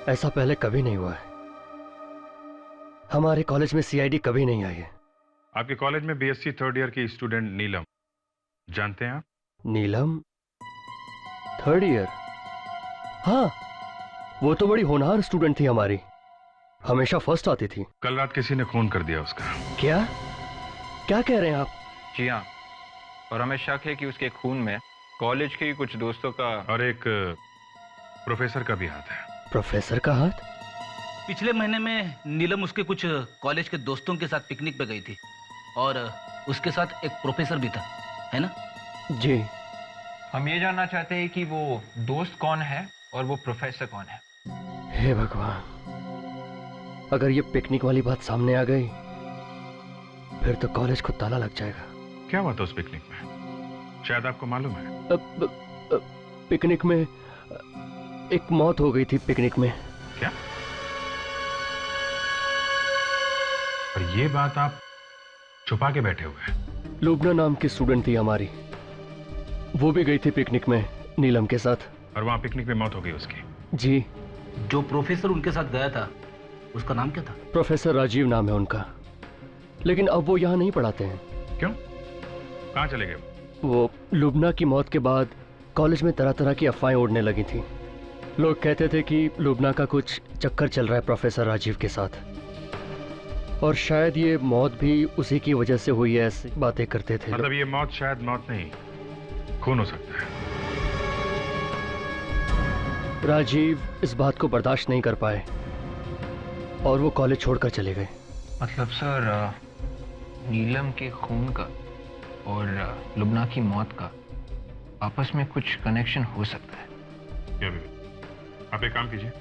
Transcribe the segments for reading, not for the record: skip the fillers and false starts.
ऐसा पहले कभी नहीं हुआ है। हमारे कॉलेज में सीआईडी कभी नहीं आई है। आपके कॉलेज में बीएससी थर्ड ईयर की स्टूडेंट नीलम, जानते हैं आप? नीलम थर्ड ईयर? हाँ, वो तो बड़ी होनहार स्टूडेंट थी हमारी, हमेशा फर्स्ट आती थी। कल रात किसी ने खून कर दिया उसका। क्या क्या कह रहे हैं आप? जी हाँ, और हमें शक है कि उसके खून में कॉलेज के कुछ दोस्तों का और एक प्रोफेसर का भी हाथ है। प्रोफेसर का हाथ? पिछले महीने में नीलम उसके कुछ कॉलेज के दोस्तों के साथ पिकनिक पे गई थी और उसके साथ एक प्रोफेसर भी था, है ना? जी। हम ये जानना चाहते हैं कि वो दोस्त कौन है और वो प्रोफेसर कौन है। हे भगवान, अगर ये पिकनिक वाली बात सामने आ गई फिर तो कॉलेज को ताला लग जाएगा। क्या हुआ था उस पिकनिक में, शायद आपको मालूम है? पिकनिक में एक मौत हो गई थी। पिकनिक में। क्या? और ये बात आप छुपा के बैठे हुए हैं? लुबना नाम की स्टूडेंट थी हमारी, वो भी गई थी पिकनिक में नीलम के साथ। और वहां पिकनिक में मौत हो गई उसकी? जी। जो प्रोफेसर उनके साथ गया था उसका नाम क्या था? प्रोफेसर राजीव नाम है उनका, लेकिन अब वो यहाँ नहीं पढ़ाते हैं। क्यों? कहाँ चले गए? वो लुबना की मौत के बाद कॉलेज में तरह तरह की अफवाहें उड़ने लगी थी। लोग कहते थे कि लुबना का कुछ चक्कर चल रहा है प्रोफेसर राजीव के साथ, और शायद ये मौत भी उसी की वजह से हुई है, ऐसी बातें करते थे। मतलब ये मौत शायद मौत नहीं, खून हो सकता है। राजीव इस बात को बर्दाश्त नहीं कर पाए और वो कॉलेज छोड़कर चले गए। मतलब सर, नीलम के खून का और लुबना की मौत का आपस में कुछ कनेक्शन हो सकता है। क्या भी? आप एक काम कीजिए,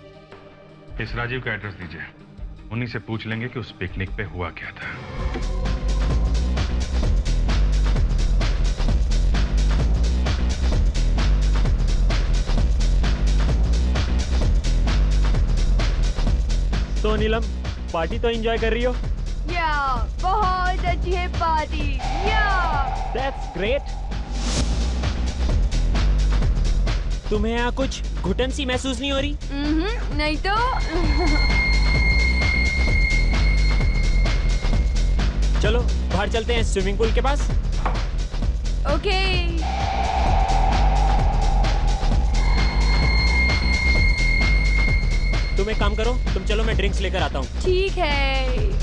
इस राजीव का एड्रेस दीजिए, उन्हीं से पूछ लेंगे कि उस पिकनिक पे हुआ क्या था। तो नीलम, पार्टी तो एंजॉय कर रही हो? या, बहुत अच्छी है पार्टी। या, दैट्स ग्रेट। तुम्हें यहाँ कुछ घुटन सी महसूस नहीं हो रही? नहीं तो। चलो बाहर चलते हैं स्विमिंग पूल के पास। ओके। तुम एक काम करो, तुम चलो, मैं ड्रिंक्स लेकर आता हूँ। ठीक है।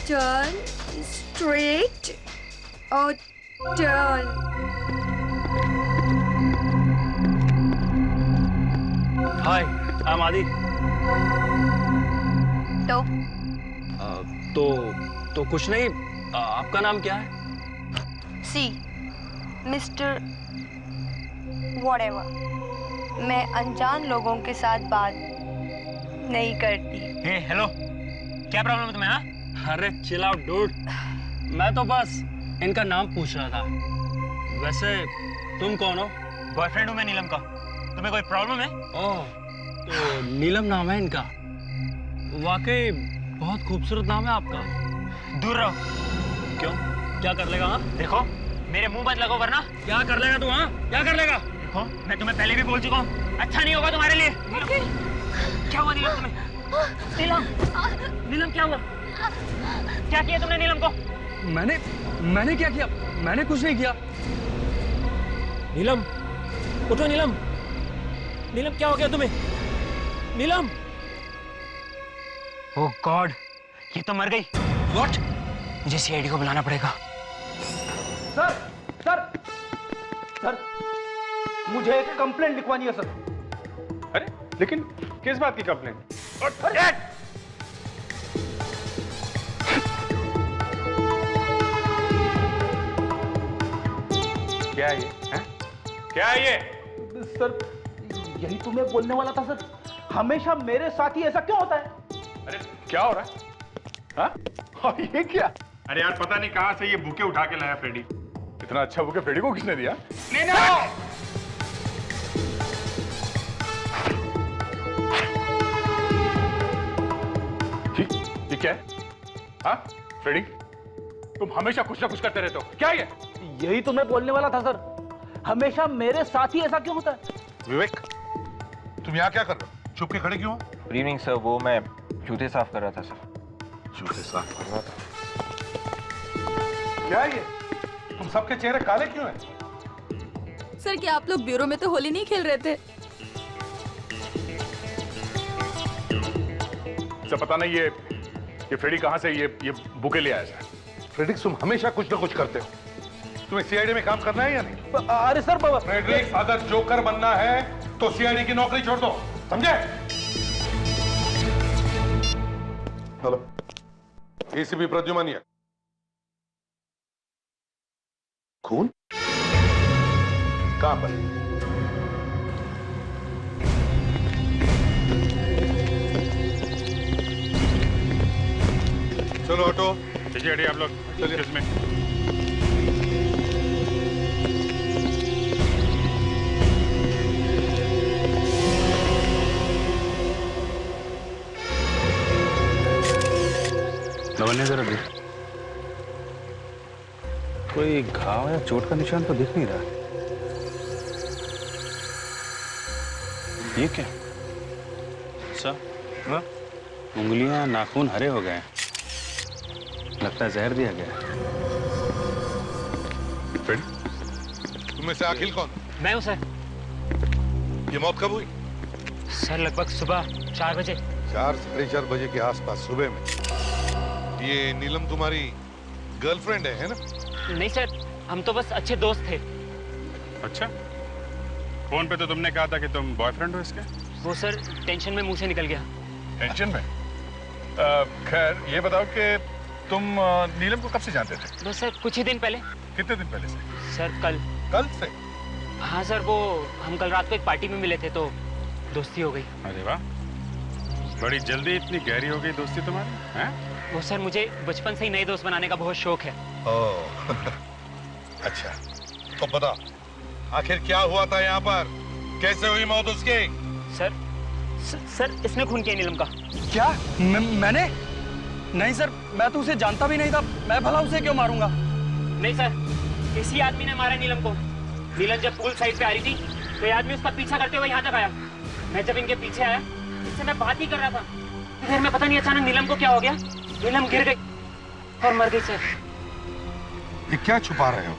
टर्न स्ट्रेट और टर्न। हाय, आई एम आदि। तो कुछ नहीं। आपका नाम क्या है? सी मिस्टर व्हाटएवर। मैं अनजान लोगों के साथ बात नहीं करती। हे हेलो, क्या प्रॉब्लम है तुम्हें? हाँ, अरे चिल आउट डूड, मैं तो बस इनका नाम पूछ रहा था। वैसे तुम कौन हो? बॉयफ्रेंड हूँ मैं नीलम का। तुम्हें कोई प्रॉब्लम है? ओह, तो नीलम नाम है इनका। वाकई बहुत खूबसूरत नाम है आपका। दूर रहो। क्यों, क्या कर लेगा? हाँ, देखो, मेरे मुंह मत लगो वरना। क्या कर लेगा तू? हाँ, क्या कर लेगा? देखो, मैं तुम्हें पहले भी बोल चुका हूँ, अच्छा नहीं होगा तुम्हारे लिए। क्या हुआ नीलम तुम्हें? नीलम क्या हुआ? क्या किया तुमने नीलम को? मैंने क्या किया? मैंने कुछ नहीं किया। नीलम, उठो नीलम। नीलम क्या हो गया तुम्हें? नीलम, ओह गॉड, ये तो मर गई। व्हाट? मुझे सीआईडी को बुलाना पड़ेगा। सर सर सर, मुझे एक कंप्लेंट लिखवानी है सर। अरे लेकिन किस बात की कंप्लेंट? क्या है ये? हैं? क्या है ये? सर, यही तो मैं बोलने वाला था सर। हमेशा मेरे साथ ही ऐसा क्यों होता है? अरे क्या हो रहा है? हाँ? और ये क्या? अरे यार पता नहीं कहां से ये बुके उठा के लाया फ्रेडी। इतना अच्छा बुके फ्रेडी को किसने दिया? नहीं। ये क्या है? हाँ फ्रेडी, तुम हमेशा कुछ ना कुछ करते रहते हो, क्या ये? यही तो मैं बोलने वाला था सर, हमेशा मेरे साथ ही ऐसा क्यों होता है? विवेक, तुम यहाँ क्या कर रहे हो? छुप के खड़े क्यों हो? गुड इवनिंग सर, वो मैं जूते साफ कर रहा था सर। जूते साफ कर रहा था? क्या ये? तुम सबके चेहरे काले क्यों हैं? सर क्या आप लोग ब्यूरो में तो होली नहीं खेल रहे थे? सब पता नहीं ये फ्रेडी कहाँ से ये बुके ले आया है? फ्रेडिक्स, तुम हमेशा कुछ ना कुछ करते हो। तुम्हें सीआईडी में काम करना है या नहीं? अरे सर बाबा, फ्रेडरिक्स, अगर जोकर बनना है तो सीआईडी की नौकरी छोड़ दो, समझे? Hello, ACP Pradyuman. खून कहां पर? चलो ऑटो, पीछे हटिए आप लोग। चलिए। किसमें? लवन्य जरा देख, कोई घाव या चोट का निशान तो दिख नहीं रहा। ये क्या? अच्छा, हाँ? उंगलियां नाखून हरे हो गए, लगता है जहर दिया गया। तुम्हें से अखिल कौन? मैं हूँ सर। ये मौत कब हुई? सर लगभग सुबह 4 बजे। 4-4:30 बजे के आसपास सुबह में। ये नीलम तुम्हारी गर्लफ्रेंड है ना? नहीं सर, हम तो बस अच्छे दोस्त थे। अच्छा, फोन पे तो तुमने कहा था कि तुम बॉयफ्रेंड हो इसके? वो सर टेंशन में मुंह से निकल गया। टेंशन में? खैर ये बताओ कि तुम नीलम को कब से जानते थे? बस सर कुछ ही दिन पहले। कितने दिन पहले से? सर कल। कल से? हाँ सर, वो हम कल रात को एक पार्टी में मिले थे तो दोस्ती हो गई। अरे वाह, बड़ी जल्दी इतनी गहरी हो गई दोस्ती तुम्हारी, हैं? वो सर मुझे बचपन से ही नए दोस्त बनाने का बहुत शौक है। ओह, अच्छा, तो बता आखिर क्या हुआ था यहाँ पर? कैसे हुई मौत उसकी? सर इसने खून किया नीलम का। क्या? मैंने? नहीं सर, मैं तो उसे जानता भी नहीं था, मैं भला उसे क्यों मारूंगा? नहीं सर, इसी आदमी ने मारा नीलम को। नीलम जब पूल साइड पे आ रही थी तो ये आदमी उसका पीछा करते हुए यहाँ तक आया। मैं जब इनके पीछे आया, इससे मैं बात ही कर रहा था, फिर मैं पता नहीं अचानक नीलम को क्या हो गया, नीलम गिर गई और मर गई सर। ये क्या छुपा रहे हो?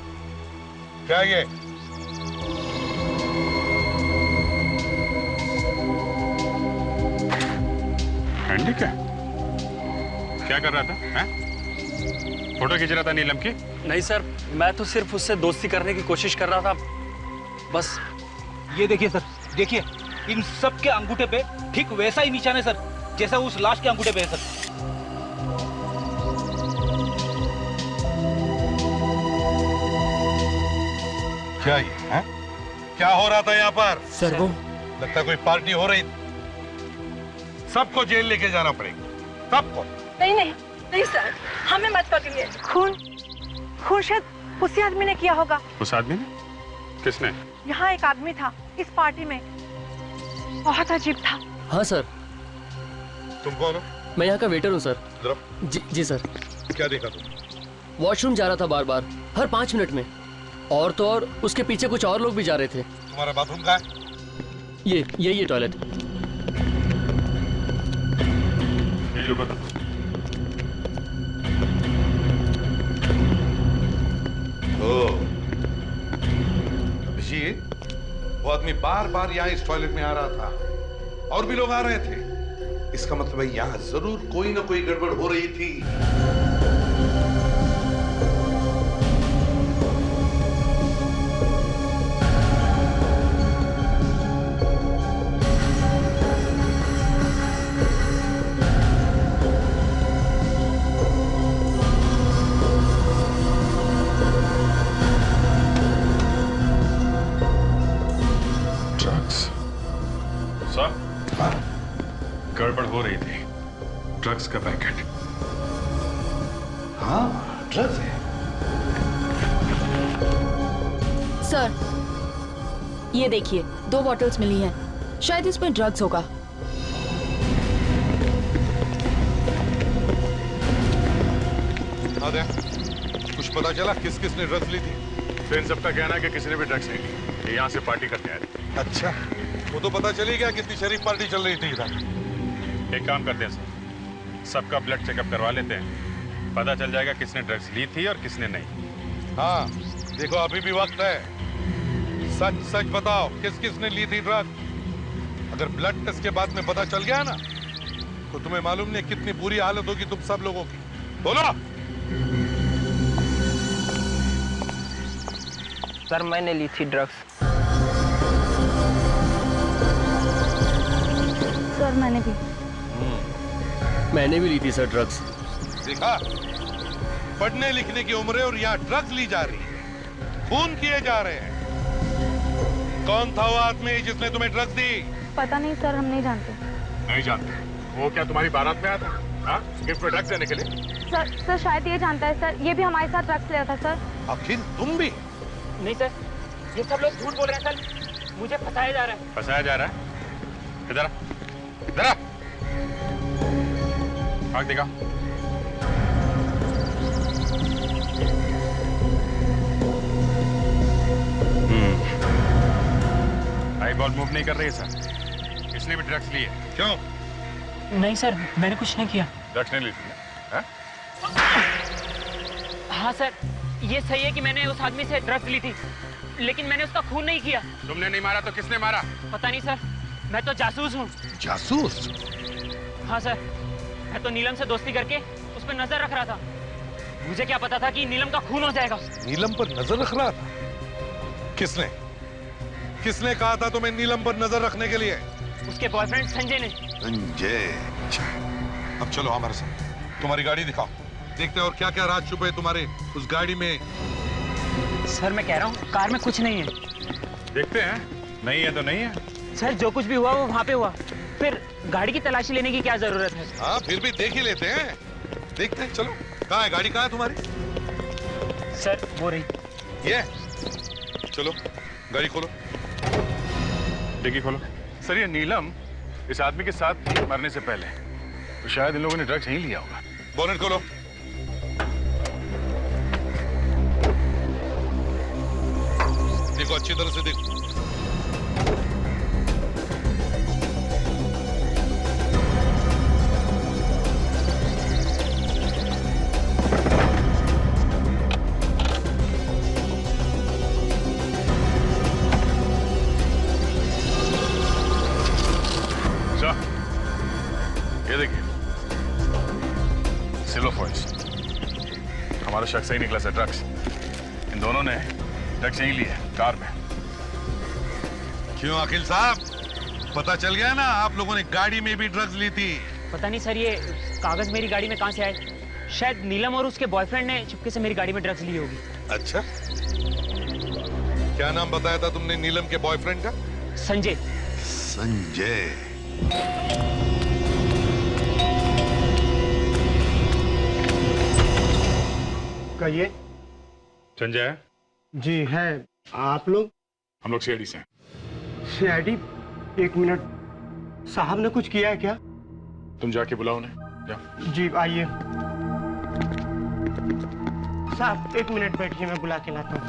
क्या ये? हैंडी क्या कर रहा था, हैं? फोटो खींच रहा था नीलम की? नहीं सर, मैं तो सिर्फ उससे दोस्ती करने की कोशिश कर रहा था, बस। ये देखिए सर, देखिए इन सब के अंगूठे पे ठीक वैसा ही निशान है सर, जैसा उस लाश के अंगूठे पे है सर। क्या ये है? क्या हो रहा था यहाँ पर? सर वो लगता कोई पार्टी हो रही थी। सबको जेल लेके जाना पड़ेगा, सबको। नहीं नहीं नहीं सर, हमें मत पकड़िए। खून शायद उसी आदमी ने किया होगा। उस आदमी ने? किसने? यहाँ एक आदमी था इस पार्टी में, बहुत अजीब था। हाँ सर, तुम कौन हो? मैं यहाँ का वेटर हूँ सर। जरा जी सर। क्या देखा तुम? वॉशरूम जा रहा था बार बार, हर 5 मिनट में। और तो और उसके पीछे कुछ और लोग भी जा रहे थे। तुम्हारा बाथरूम कहाँ है? ये टॉयलेट। ये जो बता। अभिजीत, वो आदमी बार बार यहाँ इस टॉयलेट में आ रहा था और भी लोग आ रहे थे। इसका मतलब है यहाँ जरूर कोई ना कोई गड़बड़ हो रही थी। गड़बड़ हो रही थी, ड्रग्स का पैकेट। हाँ, ड्रग्स है। सर ये देखिए 2 बॉटल्स मिली हैं, शायद इसमें ड्रग्स होगा। आदे, कुछ पता चला किस किस ने ड्रग्स ली थी? तो इन सबका कहना है कि किसी ने भी ड्रग्स नहीं ली, ये यहाँ से पार्टी करके आए थे। अच्छा, वो तो पता चली गया कितनी शरीफ पार्टी चल रही थी इधर। एक काम करते हैं सर, सबका ब्लड चेकअप करवा लेते हैं, पता चल जाएगा किसने ड्रग्स ली थी और किसने नहीं। हाँ, देखो अभी भी वक्त है, सच सच बताओ किस किस ने ली थी ड्रग। अगर ब्लड टेस्ट के बाद में पता चल गया ना, तो तुम्हें मालूम नहीं कितनी बुरी हालत होगी तुम सब लोगों की। बोलो। सर मैंने ली थी ड्रग्स। सर मैंने भी ली थी सर ड्रग्स। देखा, पढ़ने लिखने की उम्र है और यहाँ ड्रग्स ली जा रही है, खून किए जा रहे हैं। कौन था वो आदमी जिसने तुम्हें ड्रग्स दी? पता नहीं सर, हम नहीं जानते। नहीं जानते? वो क्या तुम्हारी बारात में आया था? हाँ, गिफ्ट में ड्रग्स देने के लिए? सर शायद ये जानता है सर, ये भी हमारे साथ ड्रग्स लिया था सर। आखिर तुम भी? नहीं सर, ये सब लोग झूठ बोल रहे हैं सर, मुझे फंसाया जा रहा है। फंसाया जा रहा है? इधर आ, इधर आ। आग दिखा। आई बॉल मूव नहीं कर रही है सर, इसने भी ड्रग्स लिए। क्यों? नहीं सर, मैंने कुछ नहीं किया। ड्रग्स नहीं ली थी? हाँ सर, ये सही है कि मैंने उस आदमी से ड्रग्स ली थी, लेकिन मैंने उसका खून नहीं किया। तुमने नहीं मारा तो किसने मारा? पता नहीं सर, मैं तो जासूस हूँ। जासूस? हाँ सर, मैं तो नीलम से दोस्ती करके उस पर नजर रख रहा था। मुझे क्या पता था कि नीलम का खून हो जाएगा। नीलम पर नजर रख रहा था? किसने किसने कहा था तुम्हें नीलम पर नजर रखने के लिए? उसके बॉयफ्रेंड संजय ने। संजय? अब चलो हमारे साथ, तुम्हारी गाड़ी दिखाओ, देखते हैं और क्या क्या राज छुपे है तुम्हारे उस गाड़ी में। सर मैं कह रहा हूँ कार में कुछ नहीं है। देखते हैं, नहीं है तो नहीं है। सर जो कुछ भी हुआ वो वहाँ पे हुआ, फिर गाड़ी की तलाशी लेने की क्या जरूरत है? हाँ फिर भी देख ही लेते हैं, देखते हैं। चलो, कहाँ है गाड़ी, कहाँ है तुम्हारी? सर वो रही। ये चलो, गाड़ी खोलो। डिग्गी खोलो। सर ये नीलम इस आदमी के साथ थी मरने से पहले, तो शायद इन लोगों ने ड्रग्स नहीं लिया होगा। बोनेट खोलो। देखो अच्छी तरह से देखो। ये देखिए, सिल्वर फॉइल्स। हमारा शख्स सही निकला सर, ड्रग्स। इन दोनों ने ड्रग्स यहीं लिए कार में। क्यों अखिल साहब, पता चल गया ना आप लोगों ने गाड़ी में भी ड्रग्स ली थी? पता नहीं सर, ये कागज मेरी गाड़ी में कहाँ से आए। शायद नीलम और उसके बॉयफ्रेंड ने चुपके से मेरी गाड़ी में ड्रग्स ली होगी। अच्छा, क्या नाम बताया था तुमने नीलम के बॉयफ्रेंड का? संजय। संजय? कहिए। संजय है? जी है। आप लोग? हम लोग सीआईडी से हैं। सीआईडी? एक मिनट, साहब ने कुछ किया है क्या? तुम जाके बुलाओ उन्हें, जाओ। जी आइए। साहब एक मिनट बैठिए, मैं बुला के लाता हूँ।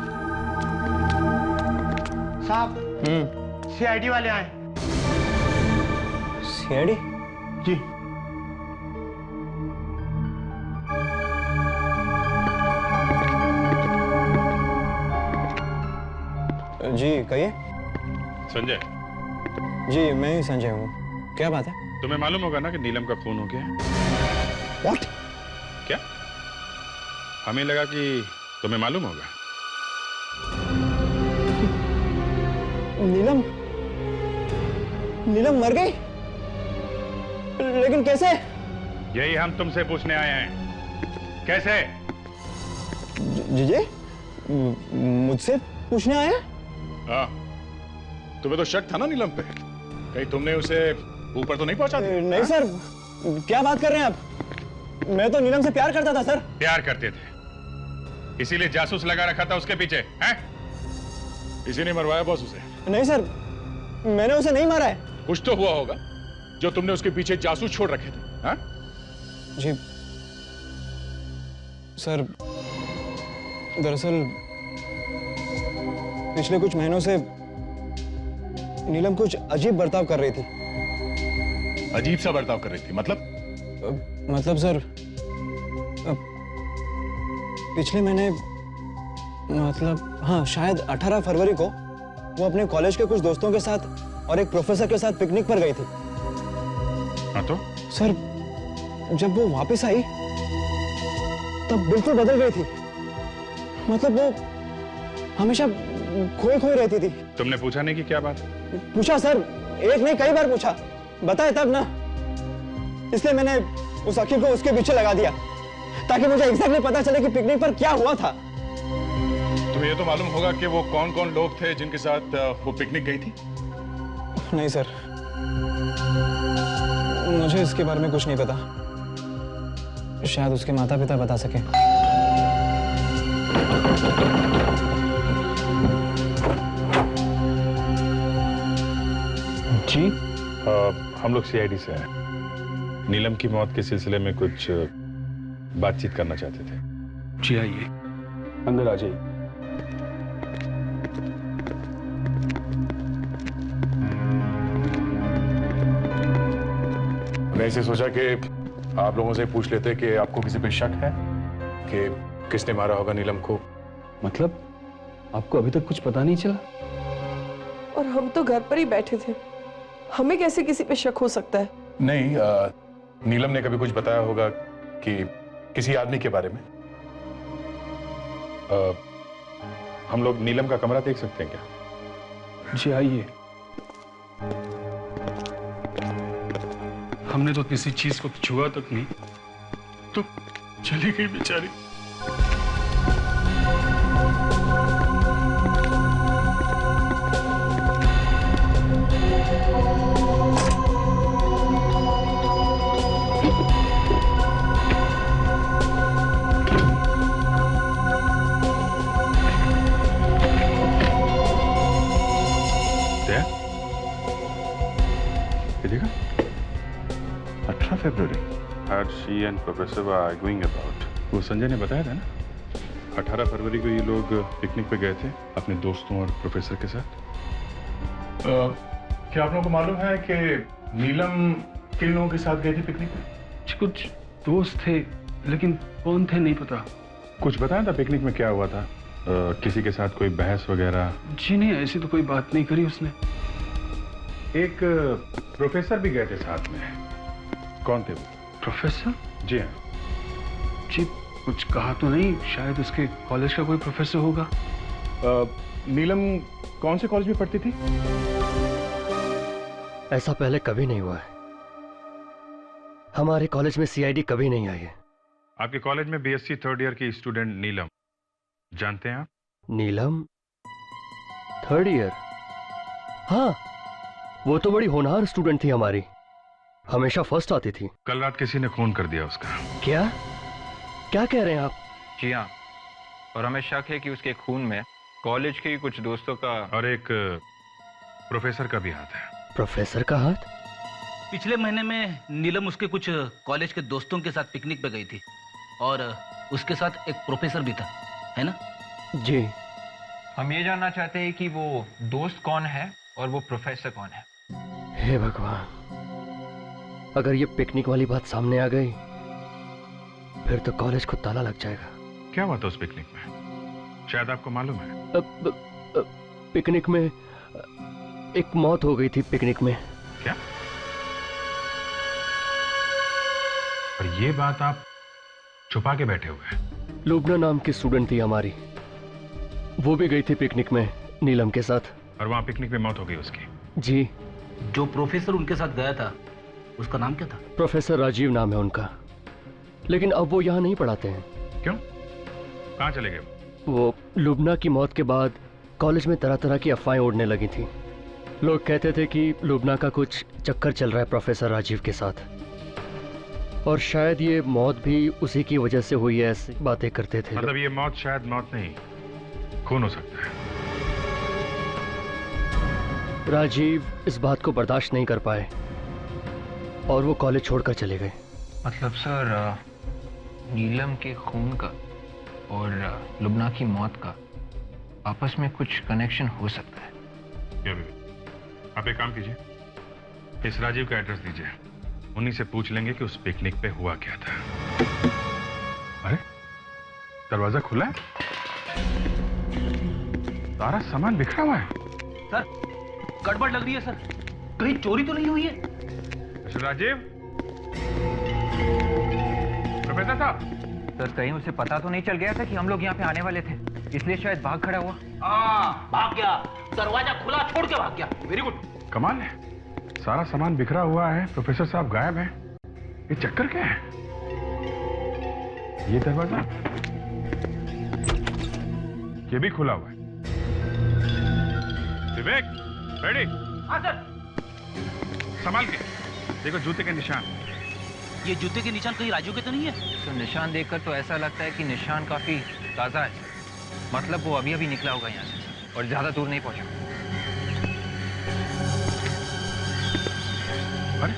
साहब सीआईडी वाले आए। सीआईडी? जी। जी कहिए। संजय? जी मैं ही संजय हूँ, क्या बात है? तुम्हें मालूम होगा ना कि नीलम का खून हो गया है। What? क्या? हमें लगा कि तुम्हें मालूम होगा। नीलम? नीलम मर गई? लेकिन कैसे? यही हम तुमसे पूछने आए हैं, कैसे? जी मुझसे पूछने आए हैं? हाँ, तुम्हें तो शक था ना नीलम पे, कहीं तुमने उसे ऊपर तो नहीं पहुंचा दिया? नहीं सर, क्या बात कर रहे हैं आप? मैं तो नीलम से प्यार करता था सर। प्यार करते थे, इसीलिए जासूस लगा रखा था उसके पीछे, हैं? इसी ने मरवाया बॉस उसे? नहीं सर, मैंने उसे नहीं मारा है। कुछ तो हुआ होगा जो तुमने उसके पीछे जासूस छोड़ रखे थे। हाँ? जी सर, दरअसल पिछले कुछ महीनों से नीलम कुछ अजीब बर्ताव कर रही थी। अजीब सा बर्ताव कर रही थी मतलब? मतलब सर, पिछले महीने, मतलब हाँ, शायद 18 फरवरी को वो अपने कॉलेज के कुछ दोस्तों के साथ और एक प्रोफेसर के साथ पिकनिक पर गई थी। हाँ तो? सर, जब वो वापस आई तब बिल्कुल बदल गई थी। मतलब वो हमेशा खोई खोई रहती थी। तुमने पूछा नहीं कि क्या बात? पूछा सर, एक नहीं कई बार पूछा, बताए तब ना। इसलिए मैंने उस अखिल को उसके पीछे लगा दिया ताकि मुझे एग्जैक्टली पता चले कि पिकनिक पर क्या हुआ था। तुम्हें ये तो मालूम होगा कि वो कौन कौन लोग थे जिनके साथ वो पिकनिक गई थी? नहीं सर, मुझे इसके बारे में कुछ नहीं पता। शायद उसके माता पिता बता सके। जी? हम लोग सीआईडी से हैं। नीलम की मौत के सिलसिले में कुछ बातचीत करना चाहते थे। जी आइए, अंदर आ जाइए। मैंने इसे सोचा कि आप लोगों से पूछ लेते कि आपको किसी पे शक है कि किसने मारा होगा नीलम को। मतलब आपको अभी तक कुछ पता नहीं चला? और हम तो घर पर ही बैठे थे, हमें कैसे किसी पे शक हो सकता है? नहीं, नीलम ने कभी कुछ बताया होगा कि किसी आदमी के बारे में। हम लोग नीलम का कमरा देख सकते हैं क्या? जी आइए। हमने तो किसी चीज को छुआ तक नहीं, तो चली गई बेचारी। देखा? 18 फरवरी। She and Professor were arguing about. वो संजय ने बताया था ना, 18 फरवरी को ये लोग पिकनिक पे गए थे अपने दोस्तों और प्रोफेसर के साथ। क्या आप लोगों को मालूम है कि नीलम किन लोगों के साथ गई थी पिकनिक पे? कुछ दोस्त थे, लेकिन कौन थे नहीं पता। कुछ बताया था पिकनिक में क्या हुआ था? किसी के साथ कोई बहस वगैरह? जी नहीं, ऐसी तो कोई बात नहीं करी उसने। एक प्रोफेसर भी गए थे साथ में। कौन थे वो? प्रोफेसर? जी हाँ। जी कुछ कहा तो नहीं, शायद उसके कॉलेज का कोई प्रोफेसर होगा। नीलम कौन से कॉलेज में पढ़ती थी? ऐसा पहले कभी नहीं हुआ है। हमारे कॉलेज में सीआईडी कभी नहीं आई है। आपके कॉलेज में बीएससी 3rd ईयर की स्टूडेंट नीलम, जानते हैं आप? नीलम 3rd ईयर? हाँ, वो तो बड़ी होनहार स्टूडेंट थी हमारी, हमेशा फर्स्ट आती थी। कल रात किसी ने खून कर दिया उसका। क्या क्या कह रहे हैं आप? जी हाँ, और हमें शक है कि उसके खून में कॉलेज के कुछ दोस्तों का और एक प्रोफेसर का भी हाथ है। प्रोफेसर का हाथ? पिछले महीने में नीलम उसके कुछ कॉलेज के दोस्तों के साथ पिकनिक पे गई थी और उसके साथ एक प्रोफेसर भी था, है ना? जी। हम ये जानना चाहते हैं कि वो दोस्त कौन है और वो प्रोफेसर कौन है। हे भगवान, अगर ये पिकनिक वाली बात सामने आ गई फिर तो कॉलेज को ताला लग जाएगा। क्या हुआ था उस पिकनिक में? शायद आपको मालूम है। पिकनिक में एक मौत हो गई थी। पिकनिक में। क्या? और ये बात आप छुपा के बैठे हुए हैं? लुबना नाम की स्टूडेंट थी हमारी, वो भी गई थी पिकनिक में नीलम के साथ। और वहां पिकनिक में मौत हो गई उसकी? जी। जो प्रोफेसर उनके साथ गया था उसका नाम क्या था? प्रोफेसर राजीव नाम है उनका, लेकिन अब वो यहाँ नहीं पढ़ाते हैं। क्यों? कहाँ चले गए? वो लुबना की मौत के बाद कॉलेज में तरह तरह की अफवाहें उड़ने लगी थी। लोग कहते थे कि लुबना का कुछ चक्कर चल रहा है प्रोफेसर राजीव के साथ, और शायद ये मौत भी उसी की वजह से हुई है, ऐसी बातें करते थे। मतलब ये मौत शायद मौत नहीं, खून हो सकता है। राजीव इस बात को बर्दाश्त नहीं कर पाए और वो कॉलेज छोड़कर चले गए। मतलब सर, नीलम के खून का और लुबना की मौत का आपस में कुछ कनेक्शन हो सकता है। क्या विवेक, आप एक काम कीजिए, इस राजीव का एड्रेस दीजिए, उन्हीं से पूछ लेंगे कि उस पिकनिक पे हुआ क्या था। अरे दरवाजा खुला है, सारा सामान बिखरा हुआ है। सर गड़बड़ लग रही है सर, कहीं चोरी तो नहीं हुई है? मिस्टर राजीव, प्रोफेसर साहब। सर कहीं उसे पता तो नहीं चल गया था कि हम लोग यहाँ पे आने वाले थे, इसलिए शायद भाग खड़ा हुआ। हाँ भाग गया, दरवाजा खुला छोड़ के भाग गया। Very good. कमाल है, सारा सामान बिखरा हुआ है, प्रोफेसर साहब गायब हैं। ये चक्कर क्या है? ये दरवाजा, ये भी खुला हुआ है। विवेक, रेडी? हाँ सर। संभाल के देखो, जूते के निशान। ये जूते के निशान कहीं राजू के तो नहीं है? तो निशान देखकर तो ऐसा लगता है कि निशान काफी ताजा है, मतलब वो अभी अभी निकला होगा यहाँ से और ज्यादा दूर नहीं पहुंचा। अरे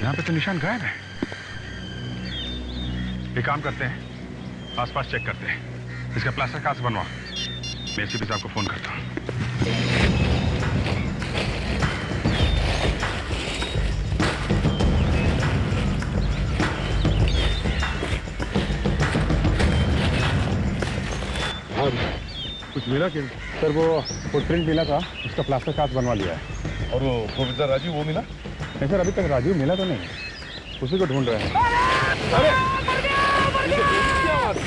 यहाँ पे तो निशान गायब है। एक काम करते हैं, आसपास चेक करते हैं, इसका प्लास्टर कहाँ से बनवा। मैं एसीपी साहब को फोन करता हूँ। कुछ मिला कि सर? वो फुटप्रिंट मिला था, उसका प्लास्टर कास्ट बनवा लिया है। और वो प्रोफेसर राजीव, वो मिला? नहीं सर, अभी तक राजीव मिला तो नहीं, उसी को ढूंढ रहे हैं। अरे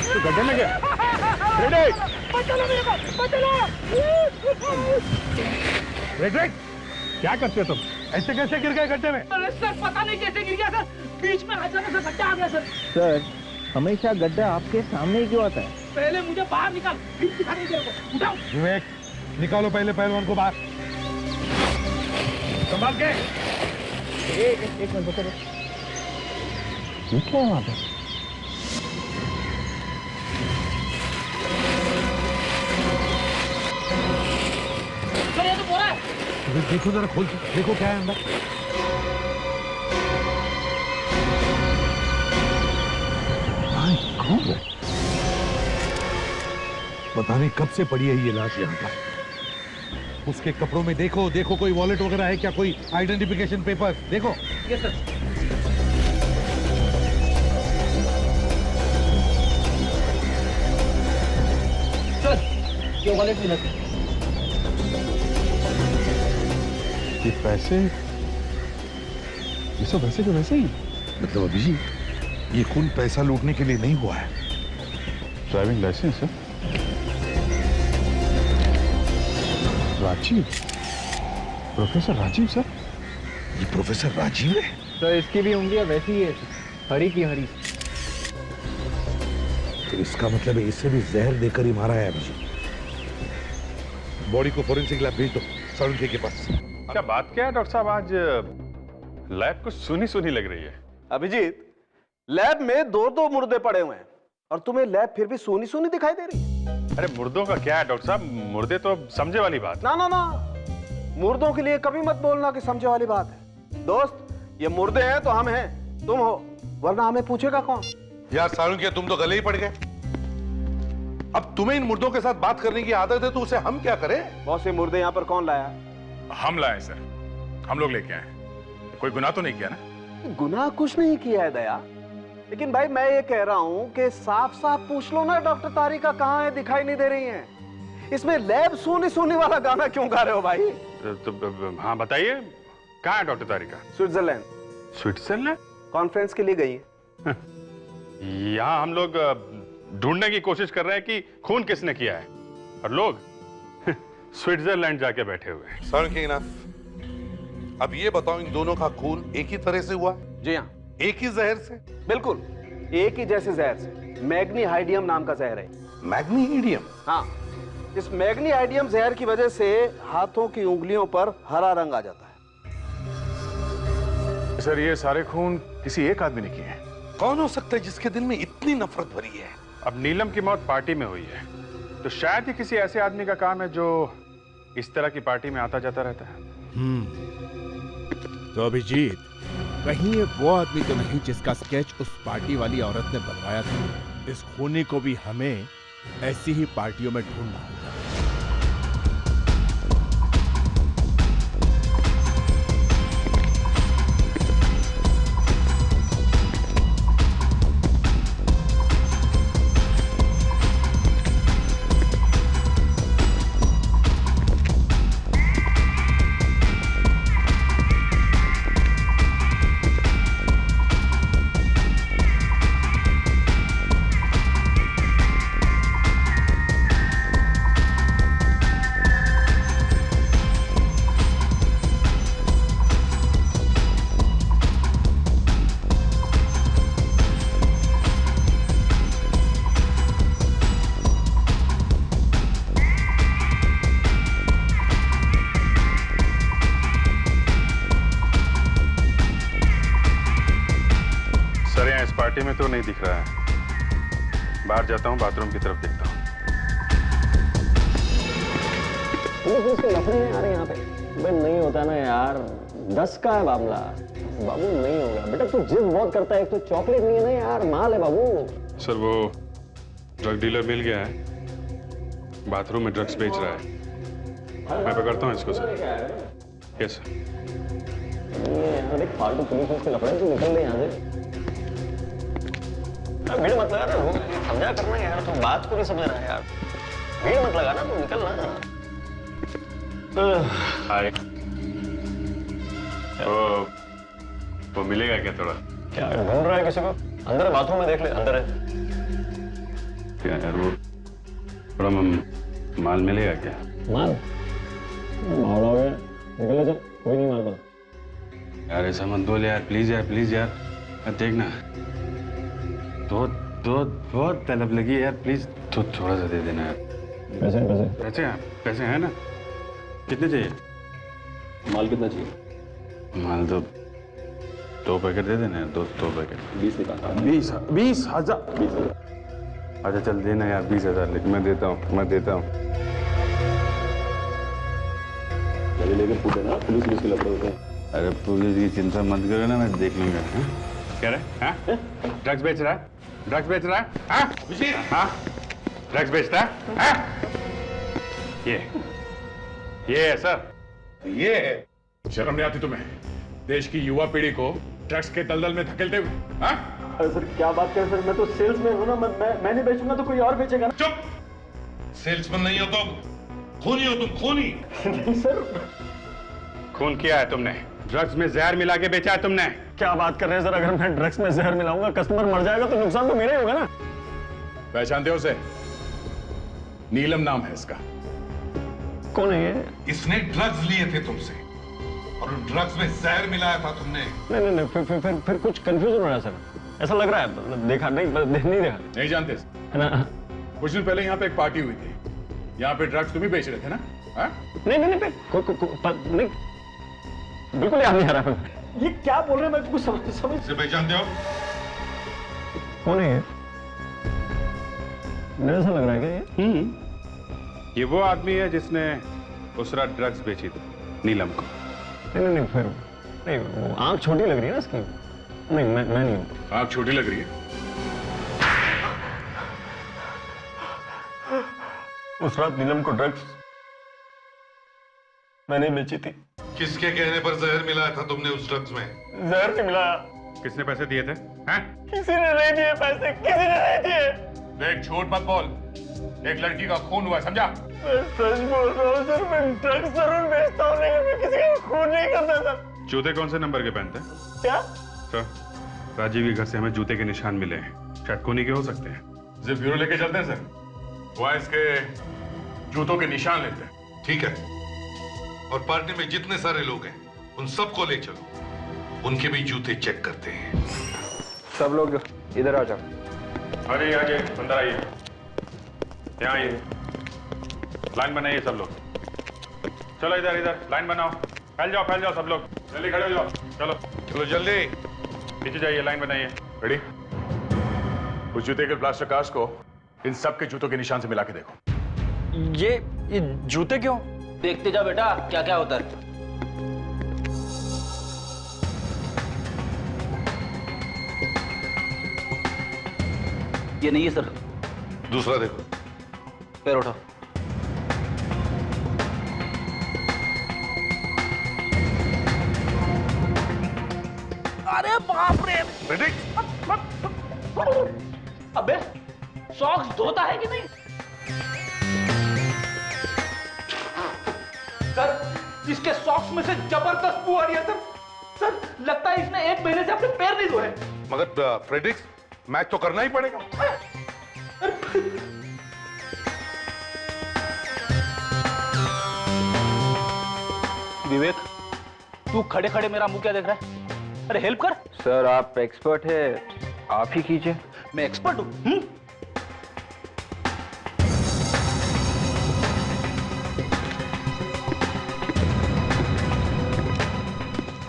तो गड्ढे में गया। रेड, क्या करते हो तुम? ऐसे कैसे गिर गए गड्ढे में? अरे सर पता नहीं कैसे गिर गया सर, बीच में अचानक से गड्ढा आ गया सर। सर हमेशा गड्ढा आपके सामने ही क्यों आता है? पहले मुझे बाहर निकाल, फिर दिखाने तेरे को। उठाओ। विवेक, निकालो पहले पहलवान को बाहर। संभाल के। एक मिनट बता दो, ये क्या है वहां पे? सर ये तो बोरा है। देखो जरा, खोल के देखो क्या है अंदर। कौन है? पता नहीं कब से पड़ी है ये लाश यहाँ पर। उसके कपड़ों में देखो, देखो कोई वॉलेट वगैरह है क्या, कोई आइडेंटिफिकेशन पेपर देखो। Yes sir. सर ये वॉलेट मिला। ये पैसे, ये सब वैसे के वैसे ही। मतलब अभी ये खून पैसा लूटने के लिए नहीं हुआ है। ड्राइविंग लाइसेंस है। Rajiv, professor Rajiv sir. ये प्रोफेसर राजीव है? सर इसकी भी उंगलियां वैसी ही है, हरी की हरी। तो इसका मतलब है इसे भी जहर देकर ही मारा है अभिजीत। बॉडी को फोरेंसिक लैब भेज दो, साळुंखे के पास। क्या बात क्या है डॉक्टर साहब, आज लैब कुछ सुनी सुनी लग रही है। अभिजीत, लैब में दो मुर्दे पड़े हुए हैं और तुम्हें लैब फिर भी सोनी सोनी दिखाई दे रही है। अरे मुर्दों का क्या है डॉक्टर साहब, मुर्दे तो समझे वाली बात। ना ना ना, मुर्दों के लिए कभी मत बोलना कि समझे वाली बात है। दोस्त, ये मुर्दे हैं तो हम हैं, तुम हो, वरना हमें पूछेगा कौन? यार साळुंखे, तुम तो गले ही पड़ गए। अब तुम्हें इन मुर्दों के साथ बात करने की आदत है तो उसे हम क्या करें? बहुत से मुर्दे यहाँ पर कौन लाया? हम लाए सर, हम लोग लेके आए। कोई गुनाह तो नहीं किया ना? गुनाह कुछ नहीं किया है दया, लेकिन भाई मैं ये कह रहा हूं कि साफ साफ पूछ लो ना, डॉक्टर तारिका कहाँ है, दिखाई नहीं दे रही हैं। इसमें लैब सोनी सोनी वाला गाना क्यों गा रहे हो भाई? तो हाँ बताइए, कहाँ है डॉक्टर तारिका? स्विट्जरलैंड। स्विट्जरलैंड? कॉन्फ्रेंस के लिए गई है। यहाँ हम लोग ढूंढने की कोशिश कर रहे हैं कि खून किसने किया है, और लोग स्विट्जरलैंड जाके बैठे हुए हैं। साळुंखे इनफ। अब ये बताओ, इन दोनों का खून एक ही तरह से हुआ? जी हाँ। एक ही जहर से? बिल्कुल एक ही जैसे जहर से। मैग्नीहाइडियम नाम का जहर है। मैग्नीहाइडियम? हाँ, इस मैग्नीहाइडियम जहर की वजह से हाथों की उंगलियों पर हरा रंग आ जाता है। सर ये सारे खून किसी एक आदमी ने किए हैं। कौन हो सकता है जिसके दिल में इतनी नफरत भरी है? अब नीलम की मौत पार्टी में हुई है, तो शायद ही किसी ऐसे आदमी का काम है जो इस तरह की पार्टी में आता जाता रहता है। तो अभिजीत, कहीं ये वो आदमी तो नहीं जिसका स्केच उस पार्टी वाली औरत ने बनवाया था? इस खूनी को भी हमें ऐसी ही पार्टियों में ढूंढना होगा। पार्टी में तो नहीं दिख रहा है। बाहर जाता हूँ, बाथरूम की तरफ देखता हूँ। लफड़े नहीं आ रहे यहाँ पे। बे नहीं होता ना यार, 10 का है मामला। बाबू नहीं होगा बेटा, तू जिद बहुत करता है। एक तो चॉकलेट नहीं है ना यार, माल है बाबू। सर वो ड्रग डीलर मिल गया है, बाथरूम में ड्रग्स बेच रहा है। मैं पकड़ता हूँ इसको सर। Yes sir. फालतू पुलिस के लफड़े, तू निकल ले यहाँ से। भीड़ मत लगा ना, समझा करना यार, तुम बात को नहीं समझ रहा है यार। भीड़ मत लगा ना, तुम निकल ना। हाय। वो मिलेगा क्या थोड़ा? क्या ढूंढ रहा है किसी को? अंदर बाथरूम में देख ले, अंदर है क्या यार? वो थोड़ा माल मिलेगा क्या? माल हो गया, निकल ले चल। कोई नहीं माल पता यार, ऐसा मत बोल यार, प्लीज यार, प्लीज यार। देखना बहुत तलब लगी है यार, प्लीज तो थोड़ा सा दे देना यार। पैसे पैसे पैसे पैसे हैं ना? कितने चाहिए? माल कितना चाहिए? माल तो 2 पैकेट दे देना यार। 2 पैकेट। 20 निकाल। 20,000। अच्छा चल देना यार, 20,000 लेकिन मैं देता हूँ। लेकर पूछे ना, पुलिस के लफड़े होते हैं। अरे पुलिस की चिंता मत करो ना, मैं देख लूंगा। क्या रहे? ड्रग्स बेच रहा है? ड्रग्स बेच रहा है? ड्रग्स बेचता है? ये है सर। ये है। शर्म नहीं आती तुम्हें देश की युवा पीढ़ी को ड्रग्स के दलदल में धकेलते हुए? अरे सर क्या बात कर सर, मैं तो सेल्समैन हूँ ना। मैं नहीं बेचूंगा तो कोई और बेचेगा ना। चुप! सेल्समैन नहीं हो तुम, खूनी हो तुम, खूनी। नहीं सर। खून किया है तुमने, ड्रग्स में जहर मिला के बेचा है तुमने। क्या बात कर रहे हैं सर? अगर मैं ड्रग्स में जहर मिलाऊंगा, कस्टमर मर जाएगा तो नुकसान तो मेरा ही होगा ना। पहचानते हो उसे? नीलम नाम है इसका। कौन है ये? इसने ड्रग्स लिए थे तुमसे और ड्रग्स में जहर मिलाया था तुमने। नहीं, फिर कुछ कंफ्यूजन हो रहा है सर। ऐसा लग रहा है, देखा नहीं देखा। नहीं जानते है ना? कुछ दिन पहले यहाँ पे एक पार्टी हुई थी, यहाँ पे ड्रग्स तुम ही बेच रहे थे ना? नहीं, बिल्कुल याद नहीं आ रहा। ये क्या बोल रहे हैं, मैं कुछ समझ से पहचानते हो? कौन है ये? मेरे ऐसा लग रहा है क्या ये वो आदमी है जिसने उस रात ड्रग्स बेची थी नीलम को। नहीं, फिर नहीं, वो आंख छोटी लग रही है ना इसकी। नहीं, मैं नहीं हूँ। आंख छोटी लग रही है? उस रात नीलम को ड्रग्स मैंने बेची थी। किसके कहने पर जहर मिलाया था तुमने उस ड्रग्स में? जहर नहीं मिलाया। किसने पैसे दिए थे? किसी ने नहीं दिए पैसे, किसी ने नहीं दिए। देख झूठ मत बोल, एक लड़की का खून हुआ, समझा? मैं सच बोल रहा हूँ सर, मैं ड्रग्स जरूर बेचता हूँ लेकिन मैं किसी का खून नहीं करता सर। जूते कौन से नंबर के पहनते हैं? क्या सर, राजीव के घर से हमें जूते के निशान मिले हैं, शायद खूनी के हो सकते हैं। इसे ब्यूरो लेके चलते हैं सर, वहाँ इसके जूतों के निशान लेते हैं। ठीक है, और पार्टी में जितने सारे लोग हैं उन सबको ले चलो, उनके भी जूते चेक करते हैं। सब लोग इधर आ जाओ। आइए अंदर आइए, यहाँ आइए, लाइन बनाइए सब लोग। चलो इधर लाइन बनाओ, फैल जाओ सब लोग, जल्दी खड़े हो जाओ। चलो जल्दी नीचे जाइए, लाइन बनाइए। रेडी? उस जूते के प्लास्टर कास्ट को इन सब के जूतों के निशान से मिला के देखो। ये जूते क्यों? देखते जा बेटा क्या क्या होता है। ये नहीं है सर। दूसरा देखो। पैर उठाओ। अरे बाप रे। अबे सॉक्स धोता है कि नहीं? सर इसके सॉक्स में से जबरदस्त बू आ रही है सर। सर लगता है इसने 1 महीने से अपने पैर नहीं धोए। मगर फ्रेडरिक्स मैच तो करना ही पड़ेगा। विवेक तू खड़े खड़े मेरा मुंह क्या देख रहा है? अरे हेल्प कर। सर आप एक्सपर्ट है, आप ही कीजिए। मैं एक्सपर्ट हूं।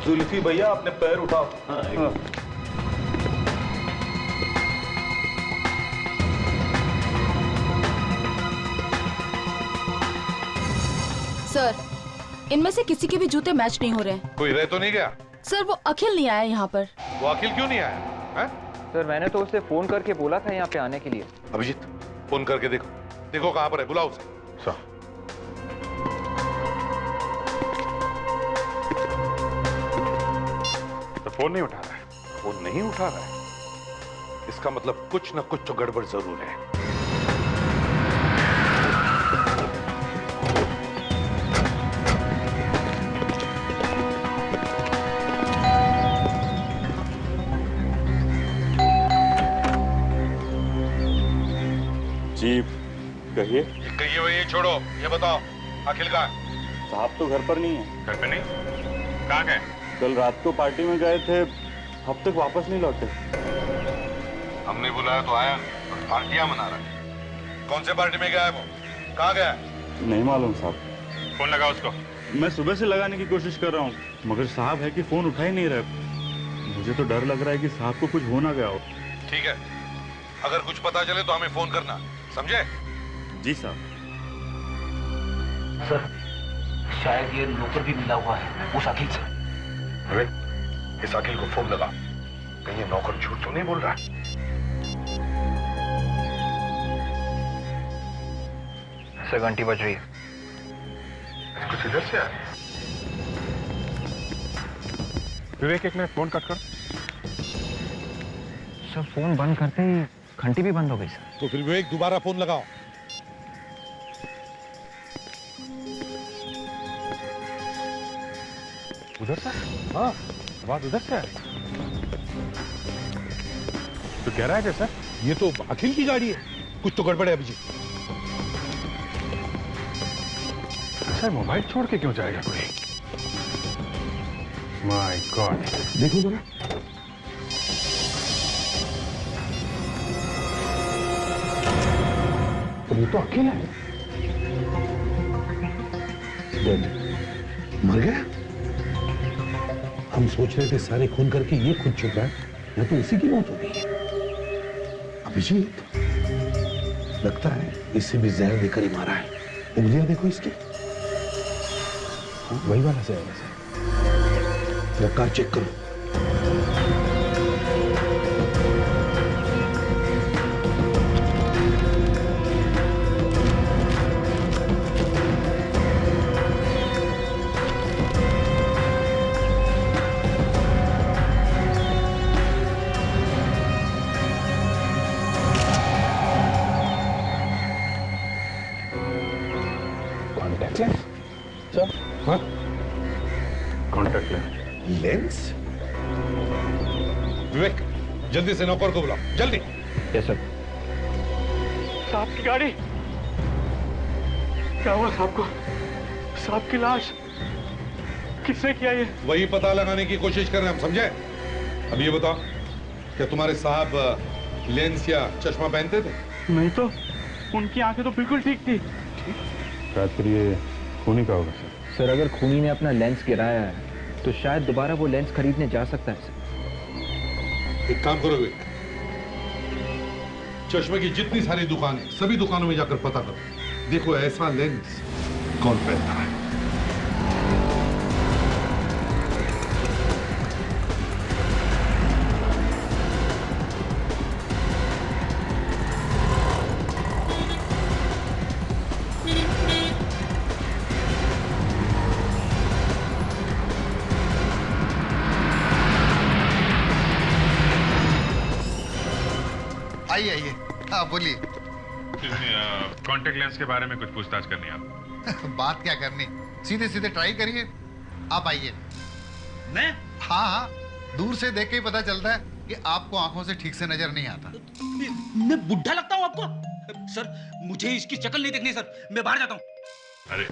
जुल्फी भैया अपने पैर उठाओ। हाँ। सर इनमें से किसी के भी जूते मैच नहीं हो रहे हैं। कोई रह तो नहीं गया? सर वो अखिल नहीं आया यहाँ पर। वो अखिल क्यों नहीं आया है? सर मैंने तो उसे फोन करके बोला था यहाँ पे आने के लिए। अभिजीत फोन करके देखो, देखो कहां पर है, बुलाओ उसे। तो फोन नहीं उठा रहा है। फोन नहीं उठा रहा है, इसका मतलब कुछ ना कुछ तो गड़बड़ जरूर है। जी कहिए। कहिए भाई, ये छोड़ो, ये बताओ अखिल कहाँ है? साहब तो घर पर नहीं है। घर पे नहीं? कहाँ गए? कल रात को पार्टी में गए थे, अब तक वापस नहीं लौटे। हमने बुलाया तो आया और पार्टियां मना रहा है। कौन से पार्टी में गया है वो? कहाँ गया है? नहीं मालूम साहब। फोन लगा उसको। मैं सुबह से लगाने की कोशिश कर रहा हूँ, मगर साहब है कि फोन उठा ही नहीं रहे। मुझे तो डर लग रहा है कि साहब को कुछ हो ना गया हो। ठीक है, अगर कुछ पता चले तो हमें फोन करना, समझे? जी साहब। सर शायद ये नौकर भी मिला हुआ है उस अखिल से। अरे इस अखिल को फोन लगा, कहीं ये नौकर झूठ तो नहीं बोल रहा? सर घंटी बज रही है। कुछ इधर से आ। विवेक एक मिनट फोन कट कर। सर फोन बंद करते ही घंटी भी बंद हो गई सर। तो फिर विवेक दोबारा फोन लगाओ। उधर से? हाँ आवाज उधर से आ रही। तो कह रहा है सर ये तो अखिल की गाड़ी है, कुछ तो गड़बड़ है अभिजीत। सर मोबाइल छोड़ के क्यों जाएगा कोई? माय गॉड, देखो जरा। तो ये तो अकेला है। मर गया? हम सोच रहे थे सारे खून करके ये खुद चुका है, वो तो इसी की मौत हो गई है। अभिजीत लगता है इससे भी जहर देकर ही मारा है। उंगलियां देखो इसकी, वही वाला से है वैसे। कार चेक करो। Contact lens. लेंस? विवेक जल्दी से नौकर को बुलाओ, जल्दी। Yes sir. साहब की गाड़ी, क्या हुआ साहब को? साहब की लाश किसने किया ये? वही पता लगाने की कोशिश कर रहे हैं हम, समझे? अब ये बताओ, क्या तुम्हारे साहब लेंस या चश्मा पहनते थे? नहीं तो, उनकी आंखें तो बिल्कुल ठीक थी। शायद फिर ये खूनी का होगा सर। सर अगर खूनी ने अपना लेंस गिराया है तो शायद दोबारा वो लेंस खरीदने जा सकता है सर। एक काम करो विवेक, चश्मे की जितनी सारी दुकानें, सभी दुकानों में जाकर पता करो, देखो ऐसा लेंस कौन पहनता है। हाँ बोलिए। कांटेक्ट लेंस के बारे में कुछ पूछताछ करनी है आप। बात क्या करनी, सीधे सीधे ट्राई करिए। आप आइए। मैं? हाँ हाँ, दूर से देख के ही पता चलता है कि आपको आंखों से ठीक से नजर नहीं आता। मैं बुढ़ा लगता हूँ आपको? सर मुझे इसकी शक्ल नहीं देखनी सर, मैं बाहर जाता हूँ। अरे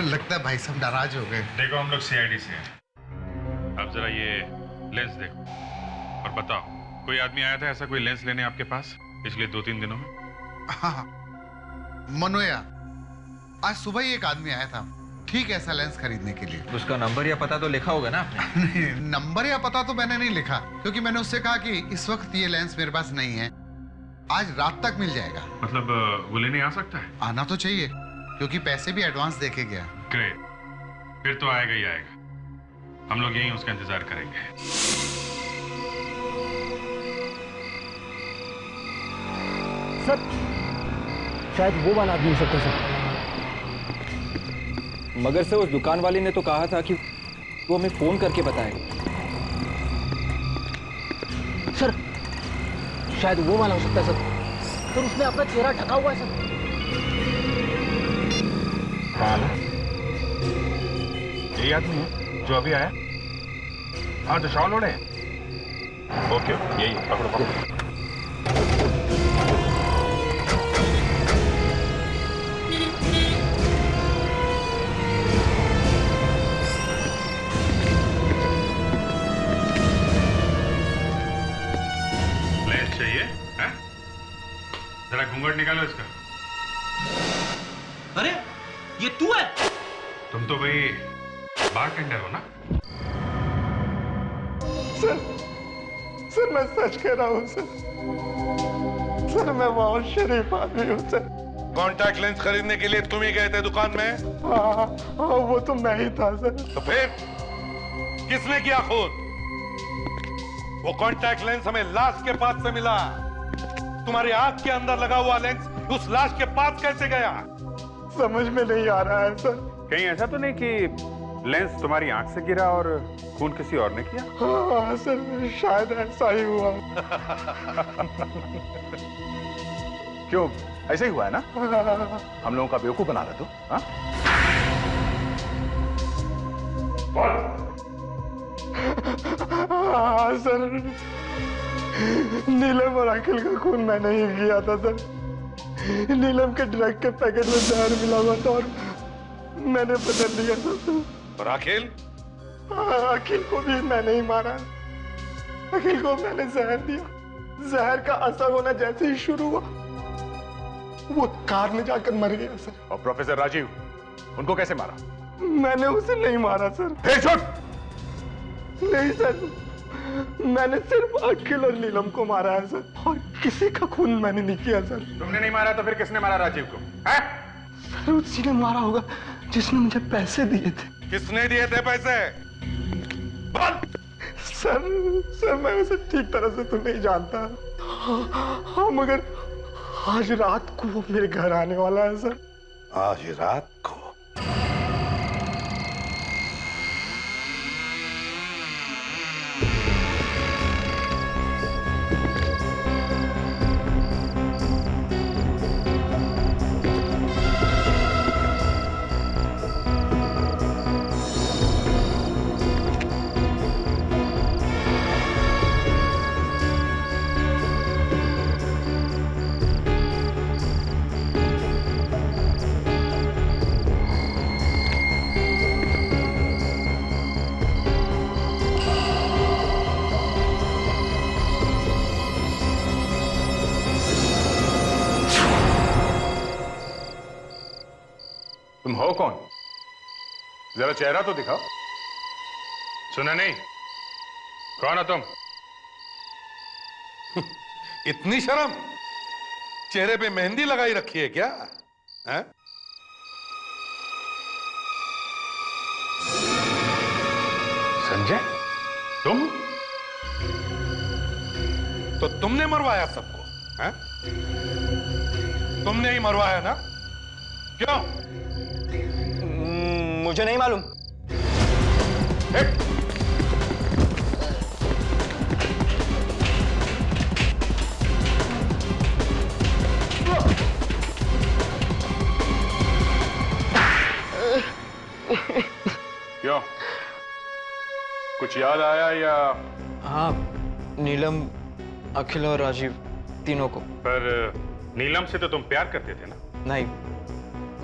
लगता है भाई साहब नाराज हो गए। देखो हम लोग सीआईडी से हैं। अब जरा ये लेंस देखो और बताओ, कोई आदमी आया था ऐसा कोई लेंस लेने आपके पास पिछले 2-3 दिनों में? हाँ मनोया, आज सुबह ही एक आदमी आया था ठीक ऐसा लेंस खरीदने के लिए। उसका नंबर या पता तो लिखा होगा ना आपने? नहीं, नंबर या पता तो मैंने नहीं लिखा, क्योंकि मैंने उससे कहा कि इस वक्त ये लेंस मेरे पास नहीं है, आज रात तक मिल जाएगा। मतलब वो लेने आ सकता है? आना तो चाहिए, क्योंकि पैसे भी एडवांस देके गया। ग्रेट, फिर तो आएगा ही आएगा। हम लोग यहीं उसका इंतजार करेंगे। सर शायद वो वाला आदमी हो सकता है सर। मगर से उस दुकान वाले ने तो कहा था कि वो हमें फोन करके बताएगा। सर शायद वो वाला हो सकता है सर। सर उसने अपना चेहरा ढका हुआ है सर। यही आदमी है जो अभी आया? हाँ जो शॉल ओढ़े। ओके यही, पकड़ो पकड़ो। लेंस चाहिए? हैं? जरा घूंघट निकालो इसका। अरे ये तू है? तुम तो भाई बारटेंडर हो ना? सर मैं सच कह रहा हूँ सर। सर मैं बहुत शरीफ आदमी हूँ सर। कॉन्टैक्ट लेंस खरीदने के लिए तुम ही गए थे दुकान में? हाँ वो तो मैं ही था सर। तो फिर किसने किया खून? वो कॉन्टैक्ट लेंस हमें लाश के पास से मिला। तुम्हारी आंख के अंदर लगा हुआ लेंस उस लाश के पास कैसे गया? समझ में नहीं आ रहा है सर। कहीं ऐसा तो नहीं कि लेंस तुम्हारी आंख से गिरा और खून किसी और ने किया? हाँ सर शायद ऐसा ही हुआ। क्यों, ऐसे ही हुआ है ना? हम लोगों का बेवकूफ बना रहे तो? हाँ? हाँ सर, नीलम और अखिल का खून मैंने ही किया था सर। नीलम के ड्रग के पैकेट में जहर मिला हुआ था और मैंने बदल लिया था। और अखिल? अखिल को भी मैंने ही मारा। अखिल को मैंने जहर दिया। जहर का असर होना जैसे ही शुरू हुआ वो कार में जाकर मर गया सर। और प्रोफेसर राजीव, उनको कैसे मारा? मैंने उसे नहीं मारा सर। नहीं सर, मैंने सिर्फ अखिल और नीलम को मारा है सर, और किसी का खून मैंने नहीं किया सर। तुमने नहीं मारा तो फिर किसने मारा राजीव को? है? सर उसी ने मारा होगा जिसने मुझे पैसे दिए थे। किसने दिए थे पैसे? बोल। सर मैं उसे ठीक तरह से तो नहीं जानता। हाँ मगर आज रात को वो मेरे घर आने वाला है सर। आज रात को? तुम हो कौन? जरा चेहरा तो दिखाओ। सुना नहीं? कौन हो तुम? इतनी शर्म? चेहरे पे मेहंदी लगाई रखी है क्या? है? संजय, तुम? तो तुमने मरवाया सबको? हैं? तुमने ही मरवाया ना? क्यों? मुझे नहीं मालूम। क्यों? कुछ याद आया या? हाँ, नीलम, अखिल और राजीव तीनों को। पर नीलम से तो तुम प्यार करते थे ना? नहीं,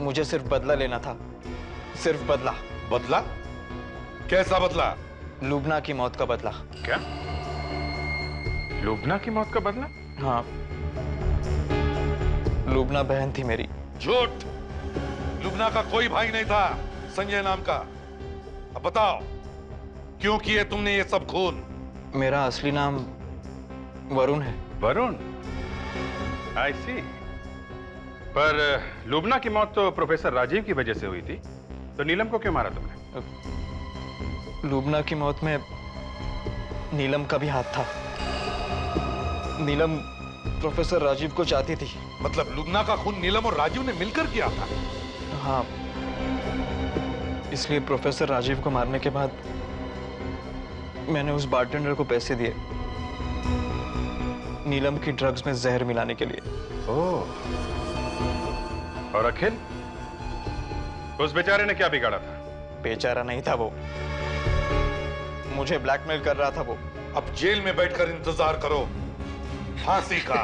मुझे सिर्फ बदला लेना था, सिर्फ बदला। बदला? कैसा बदला? लुबना की मौत का बदला। क्या? लुबना की मौत का बदला? हाँ, लुबना बहन थी मेरी। झूठ! लुबना का कोई भाई नहीं था संजय नाम का। अब बताओ, क्यों किए तुमने ये सब खून? मेरा असली नाम वरुण है। वरुण? आई सी। पर लुबना की मौत तो प्रोफेसर राजीव की वजह से हुई थी, तो नीलम को क्यों मारा तुमने? लुबना की मौत में नीलम का भी हाथ था। नीलम प्रोफेसर राजीव को चाहती थी। मतलब लुबना का खून नीलम और राजीव ने मिलकर किया था? हाँ, इसलिए प्रोफेसर राजीव को मारने के बाद मैंने उस बारटेंडर को पैसे दिए नीलम की ड्रग्स में जहर मिलाने के लिए। ओह, और अखिल? उस बेचारे ने क्या बिगाड़ा था? बेचारा नहीं था वो, मुझे ब्लैकमेल कर रहा था वो। अब जेल में बैठकर इंतजार करो फांसी का।